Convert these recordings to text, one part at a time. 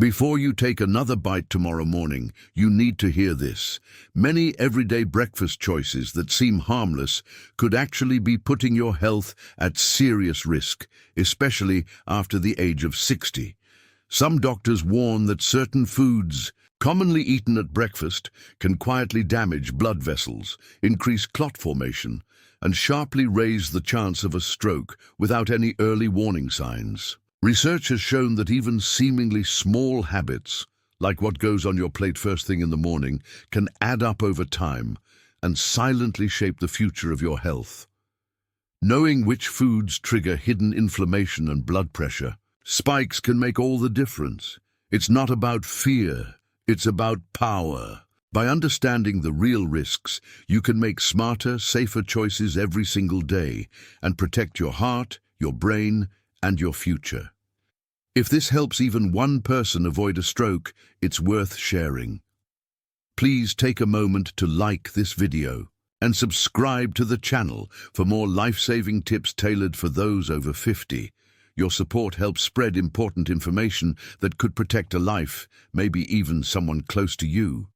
Before you take another bite tomorrow morning, you need to hear this. Many everyday breakfast choices that seem harmless could actually be putting your health at serious risk, especially after the age of 60. Some doctors warn that certain foods, commonly eaten at breakfast, can quietly damage blood vessels, increase clot formation, and sharply raise the chance of a stroke without any early warning signs. Research has shown that even seemingly small habits, like what goes on your plate first thing in the morning, can add up over time and silently shape the future of your health. Knowing which foods trigger hidden inflammation and blood pressure spikes can make all the difference. It's not about fear, it's about power. By understanding the real risks, you can make smarter, safer choices every single day and protect your heart, your brain, and your future. If this helps even one person avoid a stroke, it's worth sharing. Please take a moment to like this video and subscribe to the channel for more life-saving tips tailored for those over 50. Your support helps spread important information that could protect a life, maybe even someone close to you.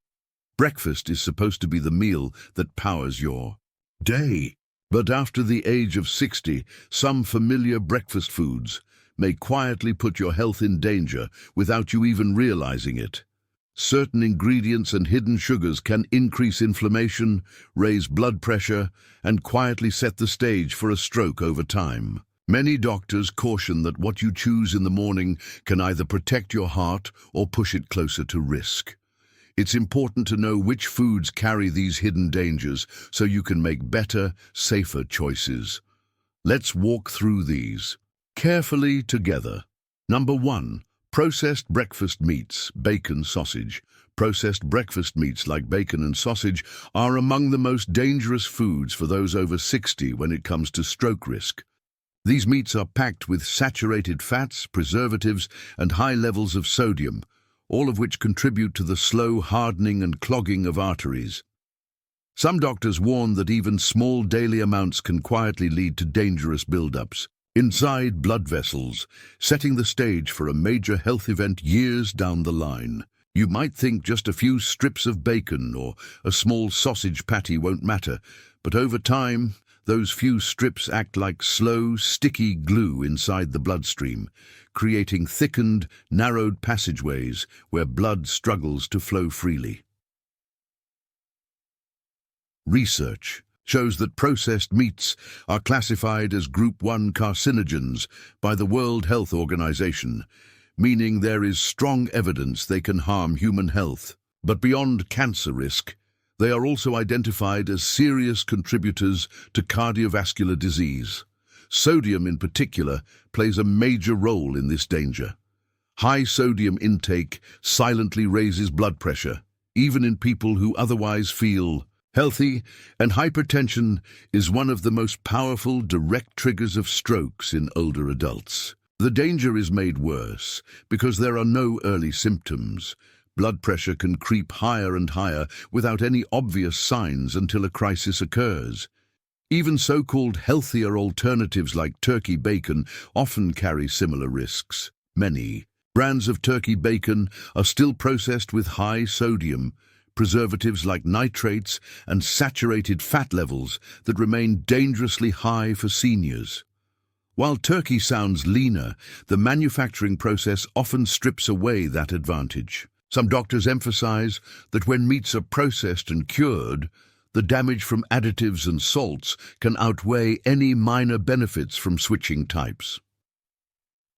Breakfast is supposed to be the meal that powers your day. But after the age of 60, some familiar breakfast foods may quietly put your health in danger without you even realizing it. Certain ingredients and hidden sugars can increase inflammation, raise blood pressure, and quietly set the stage for a stroke over time. Many doctors caution that what you choose in the morning can either protect your heart or push it closer to risk. It's important to know which foods carry these hidden dangers so you can make better, safer choices. Let's walk through these carefully together. Number 1. Processed breakfast meats, bacon, sausage. Processed breakfast meats like bacon and sausage are among the most dangerous foods for those over 60 when it comes to stroke risk. These meats are packed with saturated fats, preservatives, and high levels of sodium, all of which contribute to the slow hardening and clogging of arteries. Some doctors warn that even small daily amounts can quietly lead to dangerous buildups inside blood vessels, setting the stage for a major health event years down the line. You might think just a few strips of bacon or a small sausage patty won't matter, but over time, those few strips act like slow, sticky glue inside the bloodstream, creating thickened, narrowed passageways where blood struggles to flow freely. Research shows that processed meats are classified as Group 1 carcinogens by the World Health Organization, meaning there is strong evidence they can harm human health. But beyond cancer risk, they are also identified as serious contributors to cardiovascular disease. Sodium, in particular, plays a major role in this danger. High sodium intake silently raises blood pressure, even in people who otherwise feel healthy, and hypertension is one of the most powerful direct triggers of strokes in older adults. The danger is made worse because there are no early symptoms. Blood pressure can creep higher and higher without any obvious signs until a crisis occurs. Even so-called healthier alternatives like turkey bacon often carry similar risks. Many brands of turkey bacon are still processed with high sodium, preservatives like nitrates, and saturated fat levels that remain dangerously high for seniors. While turkey sounds leaner, the manufacturing process often strips away that advantage. Some doctors emphasize that when meats are processed and cured, the damage from additives and salts can outweigh any minor benefits from switching types.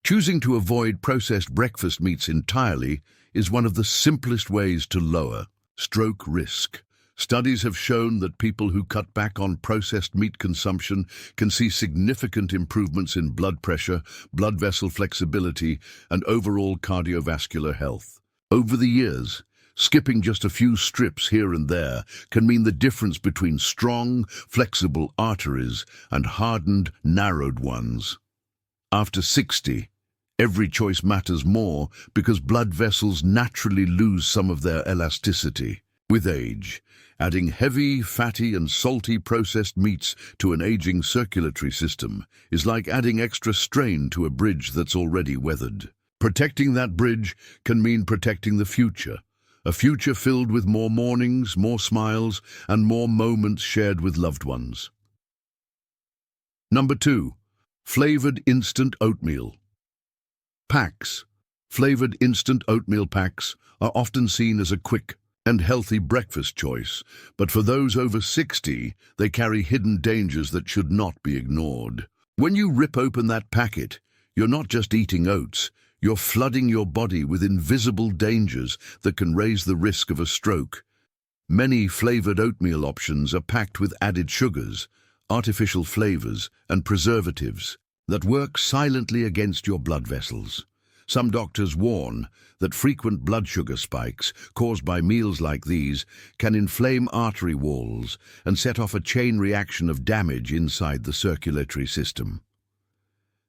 Choosing to avoid processed breakfast meats entirely is one of the simplest ways to lower stroke risk. Studies have shown that people who cut back on processed meat consumption can see significant improvements in blood pressure, blood vessel flexibility, and overall cardiovascular health. Over the years, skipping just a few strips here and there can mean the difference between strong, flexible arteries and hardened, narrowed ones. After 60, every choice matters more because blood vessels naturally lose some of their elasticity. With age, adding heavy, fatty and salty processed meats to an aging circulatory system is like adding extra strain to a bridge that's already weathered. Protecting that bridge can mean protecting the future, a future filled with more mornings, more smiles, and more moments shared with loved ones. Number 2. Flavored instant oatmeal. Packs. Flavored instant oatmeal packs are often seen as a quick and healthy breakfast choice, but for those over 60, they carry hidden dangers that should not be ignored. When you rip open that packet, you're not just eating oats, you're flooding your body with invisible dangers that can raise the risk of a stroke. Many flavored oatmeal options are packed with added sugars, artificial flavors, and preservatives that work silently against your blood vessels. Some doctors warn that frequent blood sugar spikes caused by meals like these can inflame artery walls and set off a chain reaction of damage inside the circulatory system.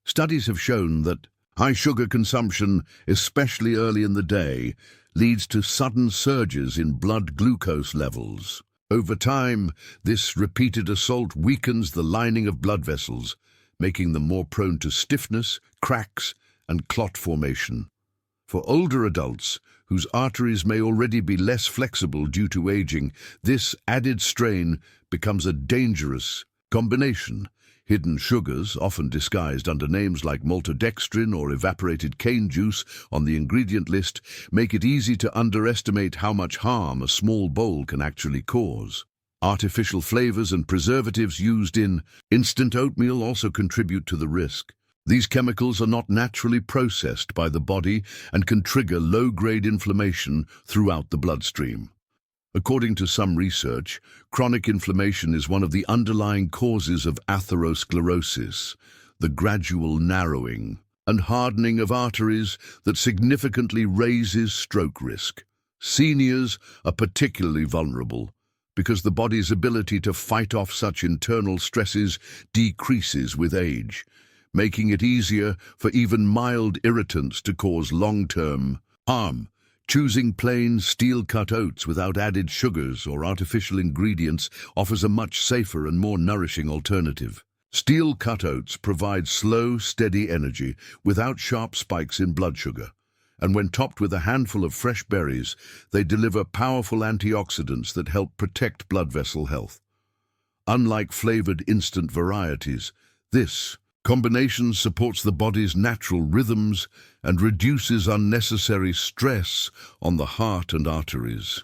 Studies have shown that high sugar consumption, especially early in the day, leads to sudden surges in blood glucose levels. Over time, this repeated assault weakens the lining of blood vessels, making them more prone to stiffness, cracks, and clot formation. For older adults, whose arteries may already be less flexible due to aging, this added strain becomes a dangerous combination. Hidden sugars, often disguised under names like maltodextrin or evaporated cane juice on the ingredient list, make it easy to underestimate how much harm a small bowl can actually cause. Artificial flavors and preservatives used in instant oatmeal also contribute to the risk. These chemicals are not naturally processed by the body and can trigger low-grade inflammation throughout the bloodstream. According to some research, chronic inflammation is one of the underlying causes of atherosclerosis, the gradual narrowing and hardening of arteries that significantly raises stroke risk. Seniors are particularly vulnerable because the body's ability to fight off such internal stresses decreases with age, making it easier for even mild irritants to cause long-term harm. Choosing plain steel-cut oats without added sugars or artificial ingredients offers a much safer and more nourishing alternative. Steel-cut oats provide slow, steady energy without sharp spikes in blood sugar, and when topped with a handful of fresh berries, they deliver powerful antioxidants that help protect blood vessel health. Unlike flavored instant varieties, this combination supports the body's natural rhythms and reduces unnecessary stress on the heart and arteries.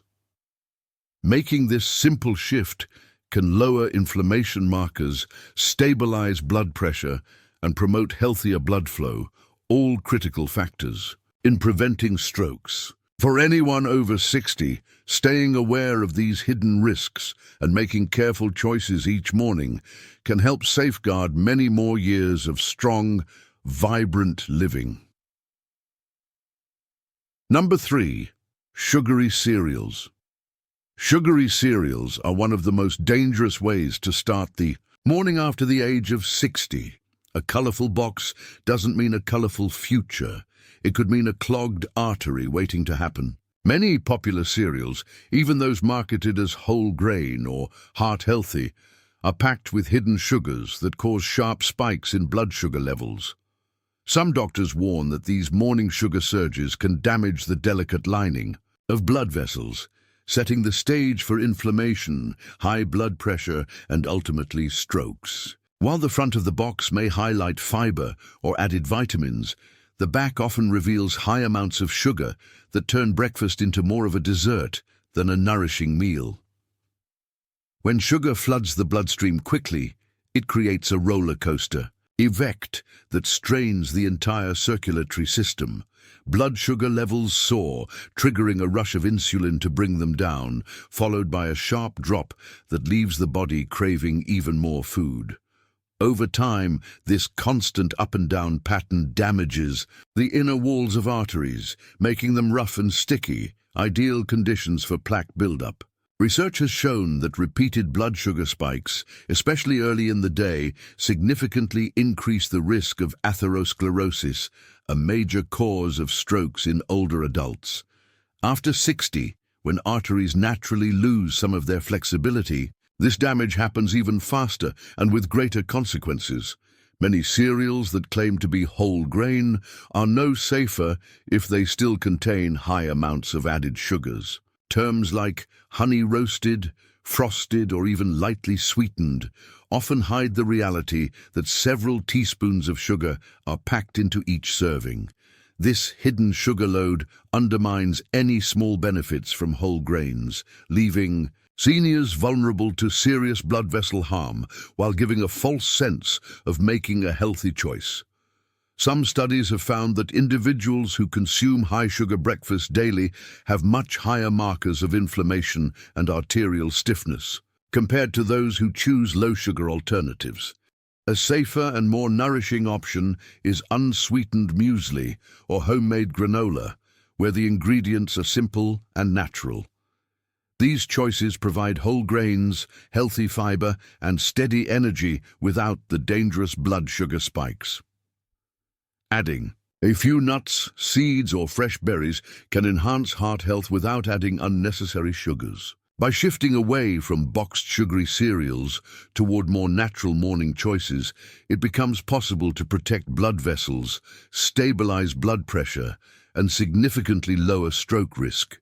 Making this simple shift can lower inflammation markers, stabilize blood pressure, and promote healthier blood flow, all critical factors in preventing strokes. For anyone over 60, staying aware of these hidden risks and making careful choices each morning can help safeguard many more years of strong, vibrant living. Number 3. Sugary cereals. Sugary cereals are one of the most dangerous ways to start the morning after the age of 60. A colorful box doesn't mean a colorful future. It could mean a clogged artery waiting to happen. Many popular cereals, even those marketed as whole grain or heart-healthy, are packed with hidden sugars that cause sharp spikes in blood sugar levels. Some doctors warn that these morning sugar surges can damage the delicate lining of blood vessels, setting the stage for inflammation, high blood pressure, and ultimately strokes. While the front of the box may highlight fiber or added vitamins, the back often reveals high amounts of sugar that turn breakfast into more of a dessert than a nourishing meal. When sugar floods the bloodstream quickly, it creates a roller coaster effect that strains the entire circulatory system. Blood sugar levels soar, triggering a rush of insulin to bring them down, followed by a sharp drop that leaves the body craving even more food. Over time, this constant up and down pattern damages the inner walls of arteries, making them rough and sticky, ideal conditions for plaque buildup. Research has shown that repeated blood sugar spikes, especially early in the day, significantly increase the risk of atherosclerosis, a major cause of strokes in older adults. After 60, when arteries naturally lose some of their flexibility, this damage happens even faster and with greater consequences. Many cereals that claim to be whole grain are no safer if they still contain high amounts of added sugars. Terms like honey roasted, frosted, or even lightly sweetened often hide the reality that several teaspoons of sugar are packed into each serving. This hidden sugar load undermines any small benefits from whole grains, leaving seniors vulnerable to serious blood vessel harm while giving a false sense of making a healthy choice. Some studies have found that individuals who consume high-sugar breakfast daily have much higher markers of inflammation and arterial stiffness compared to those who choose low-sugar alternatives. A safer and more nourishing option is unsweetened muesli or homemade granola, where the ingredients are simple and natural. These choices provide whole grains, healthy fiber, and steady energy without the dangerous blood sugar spikes. Adding a few nuts, seeds, or fresh berries can enhance heart health without adding unnecessary sugars. By shifting away from boxed sugary cereals toward more natural morning choices, it becomes possible to protect blood vessels, stabilize blood pressure, and significantly lower stroke risk.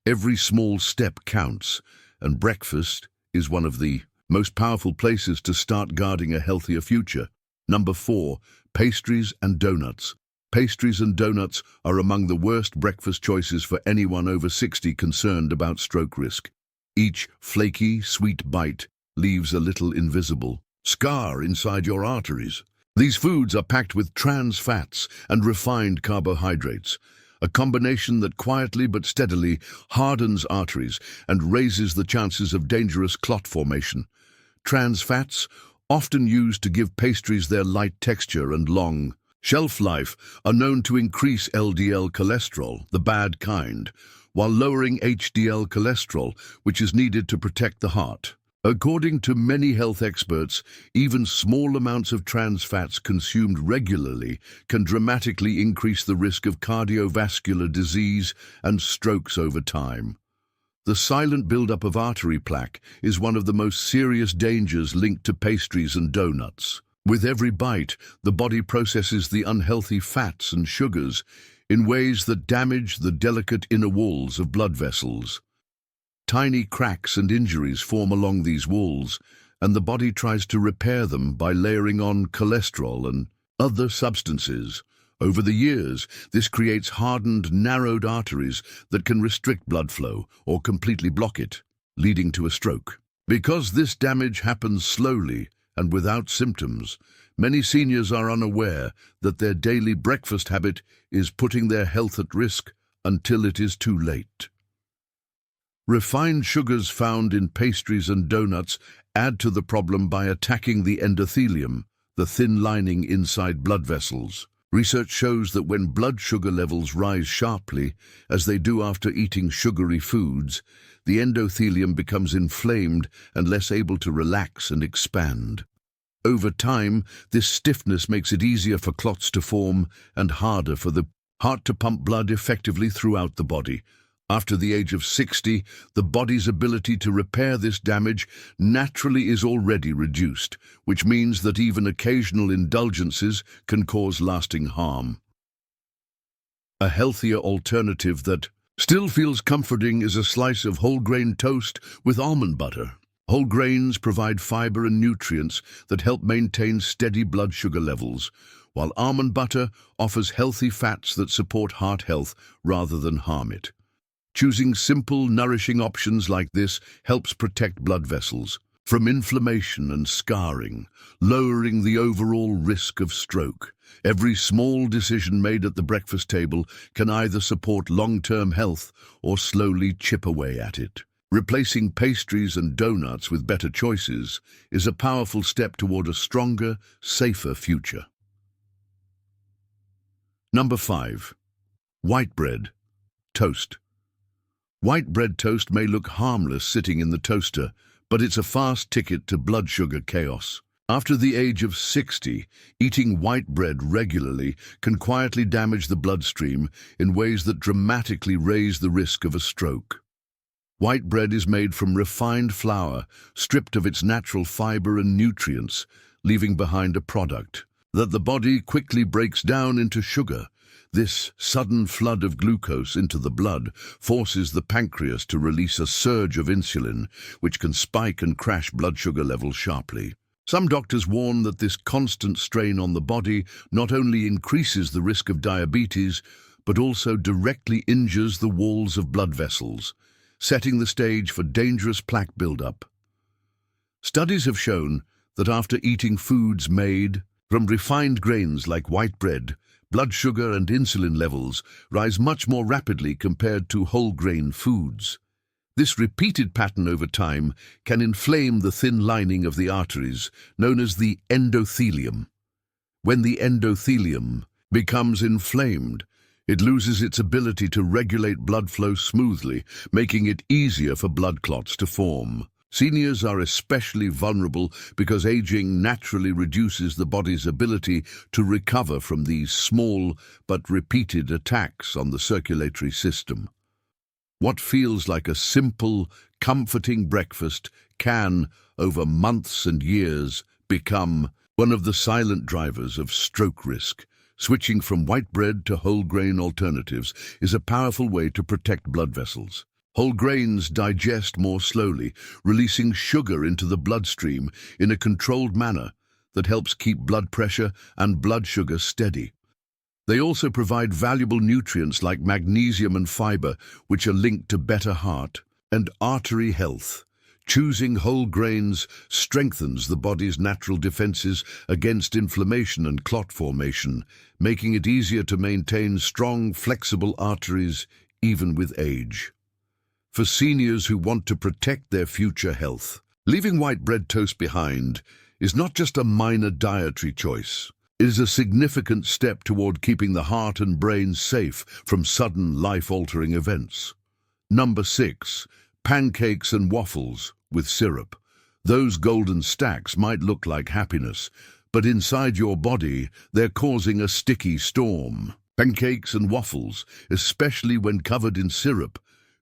Every small step counts, and breakfast is one of the most powerful places to start guarding a healthier future. Number 4. Pastries and donuts. Pastries and donuts are among the worst breakfast choices for anyone over 60 concerned about stroke risk. Each flaky, sweet bite leaves a little invisible scar inside your arteries. These foods are packed with trans fats and refined carbohydrates, a combination that quietly but steadily hardens arteries and raises the chances of dangerous clot formation. Trans fats, often used to give pastries their light texture and long shelf life, are known to increase LDL cholesterol, the bad kind, while lowering HDL cholesterol, which is needed to protect the heart. According to many health experts, even small amounts of trans fats consumed regularly can dramatically increase the risk of cardiovascular disease and strokes over time. The silent buildup of artery plaque is one of the most serious dangers linked to pastries and donuts. With every bite, the body processes the unhealthy fats and sugars in ways that damage the delicate inner walls of blood vessels. Tiny cracks and injuries form along these walls, and the body tries to repair them by layering on cholesterol and other substances. Over the years, this creates hardened, narrowed arteries that can restrict blood flow or completely block it, leading to a stroke. Because this damage happens slowly and without symptoms, many seniors are unaware that their daily breakfast habit is putting their health at risk until it is too late. Refined sugars found in pastries and donuts add to the problem by attacking the endothelium, the thin lining inside blood vessels. Research shows that when blood sugar levels rise sharply, as they do after eating sugary foods, the endothelium becomes inflamed and less able to relax and expand. Over time, this stiffness makes it easier for clots to form and harder for the heart to pump blood effectively throughout the body. After the age of 60, the body's ability to repair this damage naturally is already reduced, which means that even occasional indulgences can cause lasting harm. A healthier alternative that still feels comforting is a slice of whole grain toast with almond butter. Whole grains provide fiber and nutrients that help maintain steady blood sugar levels, while almond butter offers healthy fats that support heart health rather than harm it. Choosing simple, nourishing options like this helps protect blood vessels from inflammation and scarring, lowering the overall risk of stroke. Every small decision made at the breakfast table can either support long-term health or slowly chip away at it. Replacing pastries and donuts with better choices is a powerful step toward a stronger, safer future. Number 5. White bread, toast. White bread toast may look harmless sitting in the toaster, but it's a fast ticket to blood sugar chaos. After the age of 60, eating white bread regularly can quietly damage the bloodstream in ways that dramatically raise the risk of a stroke. White bread is made from refined flour, stripped of its natural fiber and nutrients, leaving behind a product that the body quickly breaks down into sugar. This sudden flood of glucose into the blood forces the pancreas to release a surge of insulin, which can spike and crash blood sugar levels sharply. Some doctors warn that this constant strain on the body not only increases the risk of diabetes, but also directly injures the walls of blood vessels, setting the stage for dangerous plaque buildup. Studies have shown that after eating foods made from refined grains like white bread, blood sugar and insulin levels rise much more rapidly compared to whole grain foods. This repeated pattern over time can inflame the thin lining of the arteries, known as the endothelium. When the endothelium becomes inflamed, it loses its ability to regulate blood flow smoothly, making it easier for blood clots to form. Seniors are especially vulnerable because aging naturally reduces the body's ability to recover from these small but repeated attacks on the circulatory system. What feels like a simple, comforting breakfast can, over months and years, become one of the silent drivers of stroke risk. Switching from white bread to whole grain alternatives is a powerful way to protect blood vessels. Whole grains digest more slowly, releasing sugar into the bloodstream in a controlled manner that helps keep blood pressure and blood sugar steady. They also provide valuable nutrients like magnesium and fiber, which are linked to better heart and artery health. Choosing whole grains strengthens the body's natural defenses against inflammation and clot formation, making it easier to maintain strong, flexible arteries even with age. For seniors who want to protect their future health, leaving white bread toast behind is not just a minor dietary choice. It is a significant step toward keeping the heart and brain safe from sudden life-altering events. Number 6. Pancakes and waffles with syrup. Those golden stacks might look like happiness, but inside your body, they're causing a sticky storm. Pancakes and waffles, especially when covered in syrup,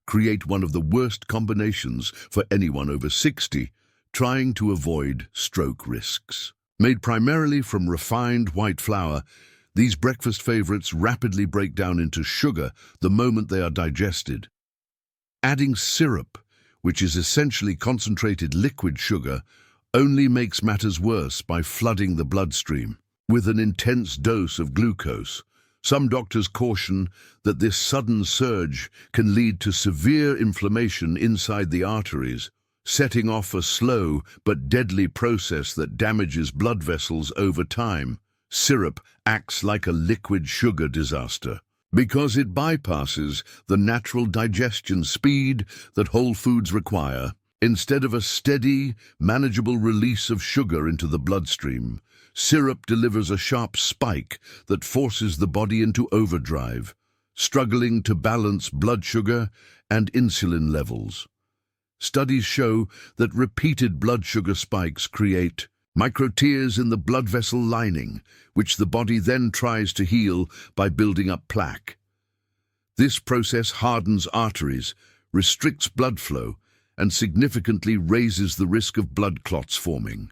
create one of the worst combinations for anyone over 60 trying to avoid stroke risks. Made primarily from refined white flour, these breakfast favorites rapidly break down into sugar the moment they are digested. Adding syrup, which is essentially concentrated liquid sugar, only makes matters worse by flooding the bloodstream with an intense dose of glucose. Some doctors caution that this sudden surge can lead to severe inflammation inside the arteries, setting off a slow but deadly process that damages blood vessels over time. Syrup acts like a liquid sugar disaster because it bypasses the natural digestion speed that whole foods require. Instead of a steady, manageable release of sugar into the bloodstream, syrup delivers a sharp spike that forces the body into overdrive, struggling to balance blood sugar and insulin levels. Studies show that repeated blood sugar spikes create microtears in the blood vessel lining, which the body then tries to heal by building up plaque. This process hardens arteries, restricts blood flow, and significantly raises the risk of blood clots forming,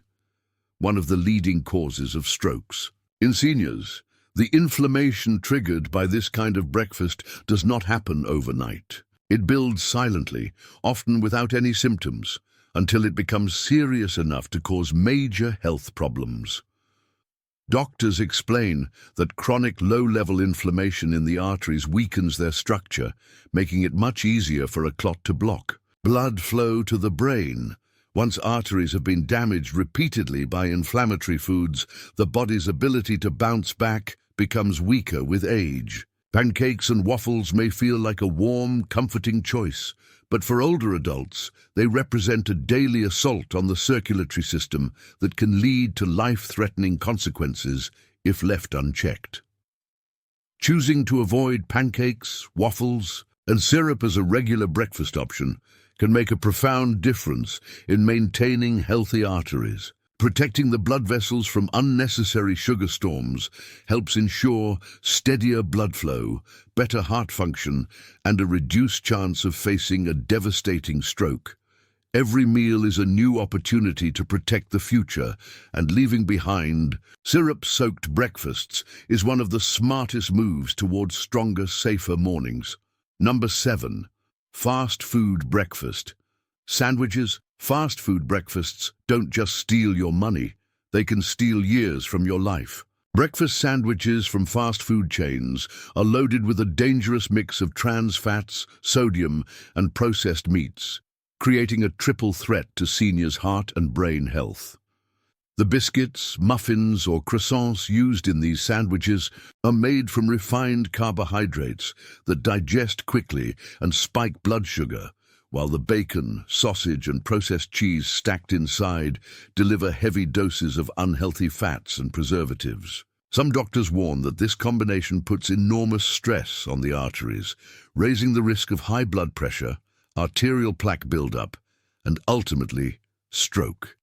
one of the leading causes of strokes. In seniors, the inflammation triggered by this kind of breakfast does not happen overnight. It builds silently, often without any symptoms, until it becomes serious enough to cause major health problems. Doctors explain that chronic low-level inflammation in the arteries weakens their structure, making it much easier for a clot to block blood flow to the brain. Once arteries have been damaged repeatedly by inflammatory foods, the body's ability to bounce back becomes weaker with age. Pancakes and waffles may feel like a warm, comforting choice, but for older adults, they represent a daily assault on the circulatory system that can lead to life-threatening consequences if left unchecked. Choosing to avoid pancakes, waffles, and syrup as a regular breakfast option can make a profound difference in maintaining healthy arteries. Protecting the blood vessels from unnecessary sugar storms helps ensure steadier blood flow, better heart function, and a reduced chance of facing a devastating stroke. Every meal is a new opportunity to protect the future, and leaving behind syrup-soaked breakfasts is one of the smartest moves towards stronger, safer mornings. Number 7. Fast food breakfast. Sandwiches. Fast food breakfasts don't just steal your money, they can steal years from your life. Breakfast sandwiches from fast food chains are loaded with a dangerous mix of trans fats, sodium, and processed meats, creating a triple threat to seniors' heart and brain health. The biscuits, muffins, or croissants used in these sandwiches are made from refined carbohydrates that digest quickly and spike blood sugar, while the bacon, sausage, and processed cheese stacked inside deliver heavy doses of unhealthy fats and preservatives. Some doctors warn that this combination puts enormous stress on the arteries, raising the risk of high blood pressure, arterial plaque buildup, and ultimately, stroke.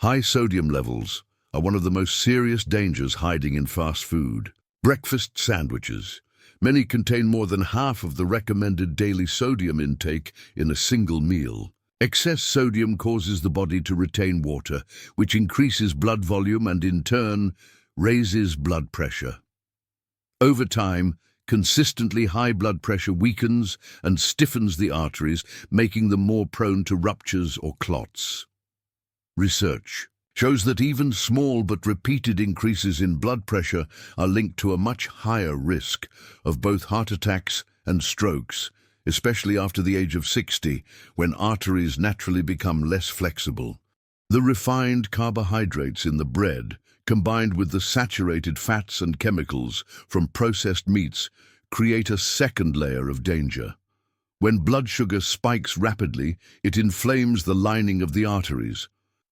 High sodium levels are one of the most serious dangers hiding in fast food. Breakfast sandwiches. Many contain more than half of the recommended daily sodium intake in a single meal. Excess sodium causes the body to retain water, which increases blood volume and, in turn, raises blood pressure. Over time, consistently high blood pressure weakens and stiffens the arteries, making them more prone to ruptures or clots. Research shows that even small but repeated increases in blood pressure are linked to a much higher risk of both heart attacks and strokes, especially after the age of 60, when arteries naturally become less flexible. The refined carbohydrates in the bread, combined with the saturated fats and chemicals from processed meats, create a second layer of danger. When blood sugar spikes rapidly, it inflames the lining of the arteries,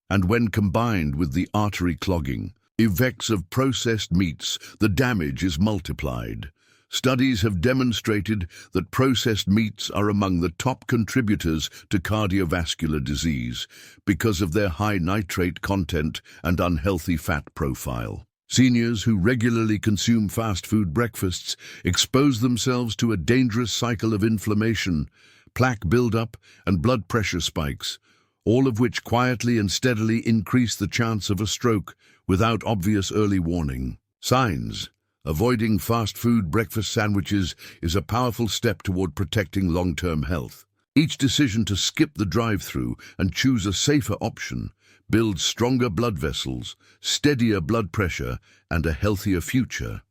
and when combined with the artery clogging effects of processed meats, the damage is multiplied. Studies have demonstrated that processed meats are among the top contributors to cardiovascular disease because of their high nitrate content and unhealthy fat profile. Seniors who regularly consume fast food breakfasts expose themselves to a dangerous cycle of inflammation, plaque buildup, and blood pressure spikes, all of which quietly and steadily increase the chance of a stroke without obvious early warning. Signs. Avoiding fast food breakfast sandwiches is a powerful step toward protecting long-term health. Each decision to skip the drive-through and choose a safer option builds stronger blood vessels, steadier blood pressure, and a healthier future.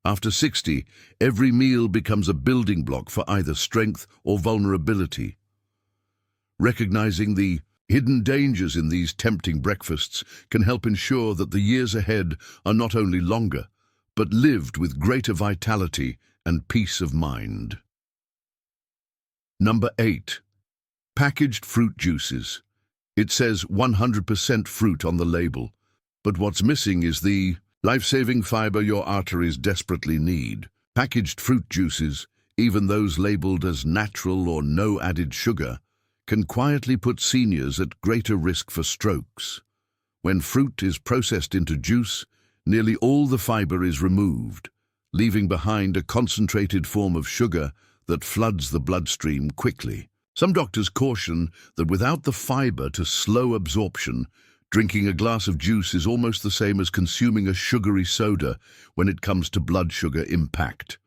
After 60, every meal becomes a building block for either strength or vulnerability. Recognizing the hidden dangers in these tempting breakfasts can help ensure that the years ahead are not only longer, but lived with greater vitality and peace of mind. Number 8. Packaged fruit juices. It says 100% fruit on the label, but what's missing is the life-saving fiber your arteries desperately need. Packaged fruit juices, even those labeled as natural or no added sugar, can quietly put seniors at greater risk for strokes. When fruit is processed into juice, nearly all the fiber is removed, leaving behind a concentrated form of sugar that floods the bloodstream quickly. Some doctors caution that without the fiber to slow absorption, drinking a glass of juice is almost the same as consuming a sugary soda when it comes to blood sugar impact.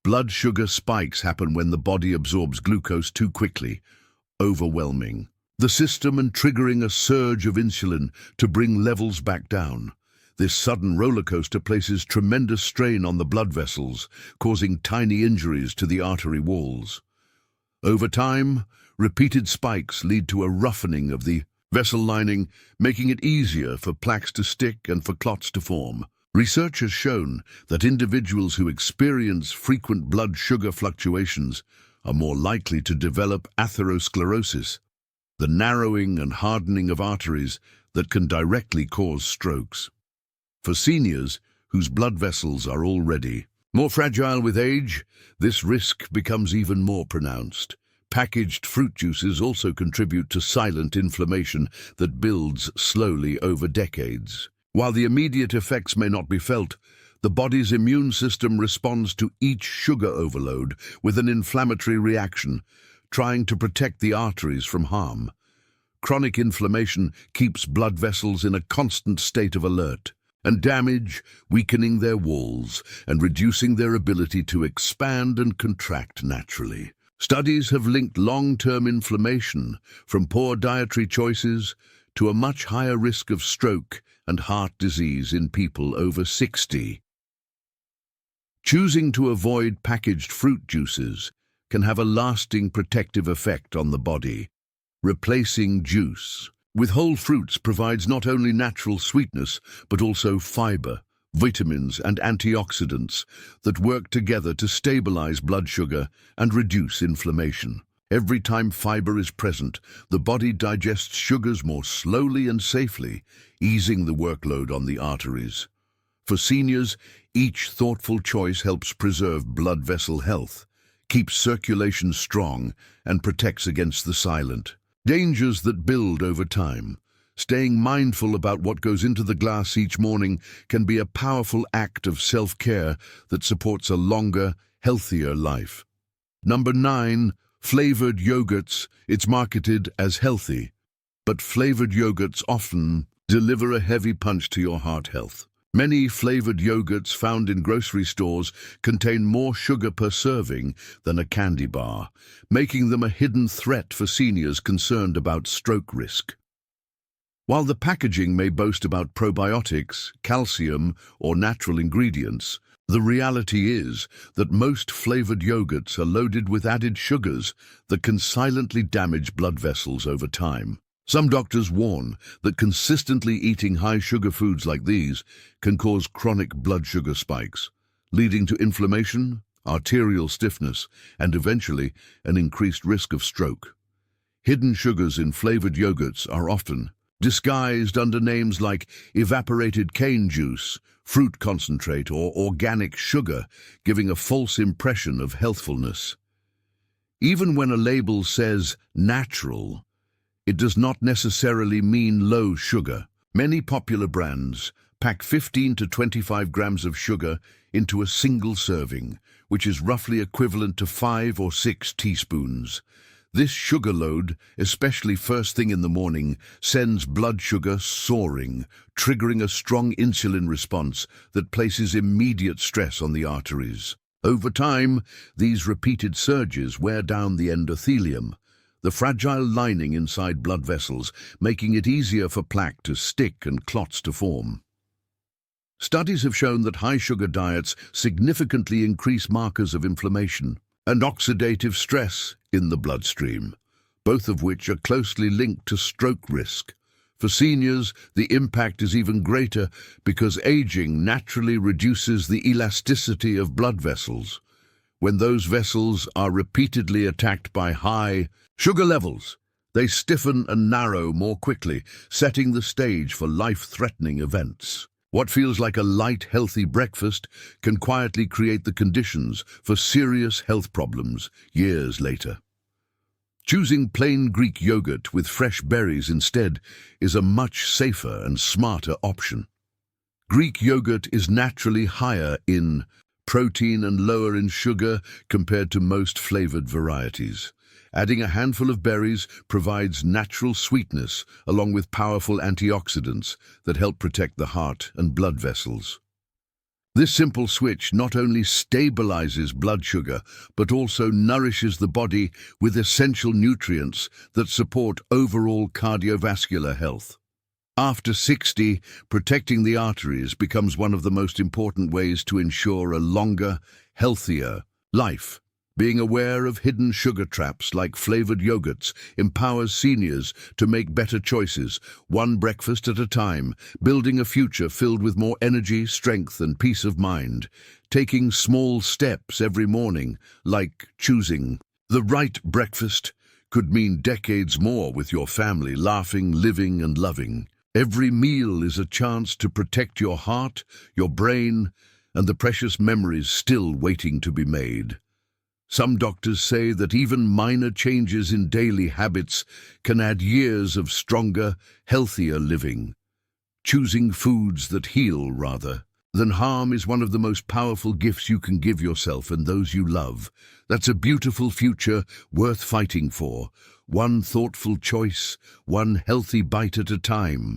Blood sugar spikes happen when the body absorbs glucose too quickly, overwhelming the system and triggering a surge of insulin to bring levels back down. This sudden roller coaster places tremendous strain on the blood vessels, causing tiny injuries to the artery walls. Over time, repeated spikes lead to a roughening of the vessel lining, making it easier for plaques to stick and for clots to form. Research has shown that individuals who experience frequent blood sugar fluctuations are more likely to develop atherosclerosis, the narrowing and hardening of arteries that can directly cause strokes. For seniors whose blood vessels are already more fragile with age, this risk becomes even more pronounced. Packaged fruit juices also contribute to silent inflammation that builds slowly over decades. While the immediate effects may not be felt, the body's immune system responds to each sugar overload with an inflammatory reaction, trying to protect the arteries from harm. Chronic inflammation keeps blood vessels in a constant state of alert, and damage, weakening their walls and reducing their ability to expand and contract naturally. Studies have linked long-term inflammation from poor dietary choices to a much higher risk of stroke and heart disease in people over 60. Choosing to avoid packaged fruit juices can have a lasting protective effect on the body. Replacing juice with whole fruits provides not only natural sweetness, but also fiber, vitamins and antioxidants that work together to stabilize blood sugar and reduce inflammation. Every time fiber is present, the body digests sugars more slowly and safely, easing the workload on the arteries. For seniors, each thoughtful choice helps preserve blood vessel health, keeps circulation strong, and protects against the silent dangers that build over time. Staying mindful about what goes into the glass each morning can be a powerful act of self-care that supports a longer, healthier life. Number 9. Flavored yogurts. It's marketed as healthy, but flavored yogurts often deliver a heavy punch to your heart health. Many flavored yogurts found in grocery stores contain more sugar per serving than a candy bar, making them a hidden threat for seniors concerned about stroke risk. While the packaging may boast about probiotics, calcium, or natural ingredients, the reality is that most flavored yogurts are loaded with added sugars that can silently damage blood vessels over time. Some doctors warn that consistently eating high-sugar foods like these can cause chronic blood sugar spikes, leading to inflammation, arterial stiffness, and eventually an increased risk of stroke. Hidden sugars in flavored yogurts are often disguised under names like evaporated cane juice, fruit concentrate, or organic sugar, giving a false impression of healthfulness. Even when a label says natural, it does not necessarily mean low sugar. Many popular brands pack 15 to 25 grams of sugar into a single serving, which is roughly equivalent to 5 or 6 teaspoons. This sugar load, especially first thing in the morning, sends blood sugar soaring, triggering a strong insulin response that places immediate stress on the arteries. Over time, these repeated surges wear down the endothelium, the fragile lining inside blood vessels, making it easier for plaque to stick and clots to form. Studies have shown that high-sugar diets significantly increase markers of inflammation and oxidative stress in the bloodstream, both of which are closely linked to stroke risk. For seniors, the impact is even greater because aging naturally reduces the elasticity of blood vessels. When those vessels are repeatedly attacked by high sugar levels, they stiffen and narrow more quickly, setting the stage for life-threatening events. What feels like a light, healthy breakfast can quietly create the conditions for serious health problems years later. Choosing plain Greek yogurt with fresh berries instead is a much safer and smarter option. Greek yogurt is naturally higher in protein and lower in sugar compared to most flavored varieties. Adding a handful of berries provides natural sweetness along with powerful antioxidants that help protect the heart and blood vessels. This simple switch not only stabilizes blood sugar, but also nourishes the body with essential nutrients that support overall cardiovascular health. After 60, protecting the arteries becomes one of the most important ways to ensure a longer, healthier life. Being aware of hidden sugar traps like flavored yogurts empowers seniors to make better choices, one breakfast at a time, building a future filled with more energy, strength, and peace of mind. Taking small steps every morning, like choosing the right breakfast, could mean decades more with your family, laughing, living, and loving. Every meal is a chance to protect your heart, your brain, and the precious memories still waiting to be made. Some doctors say that even minor changes in daily habits can add years of stronger, healthier living. Choosing foods that heal rather than harm is one of the most powerful gifts you can give yourself and those you love. That's a beautiful future worth fighting for, One thoughtful choice, one healthy bite at a time.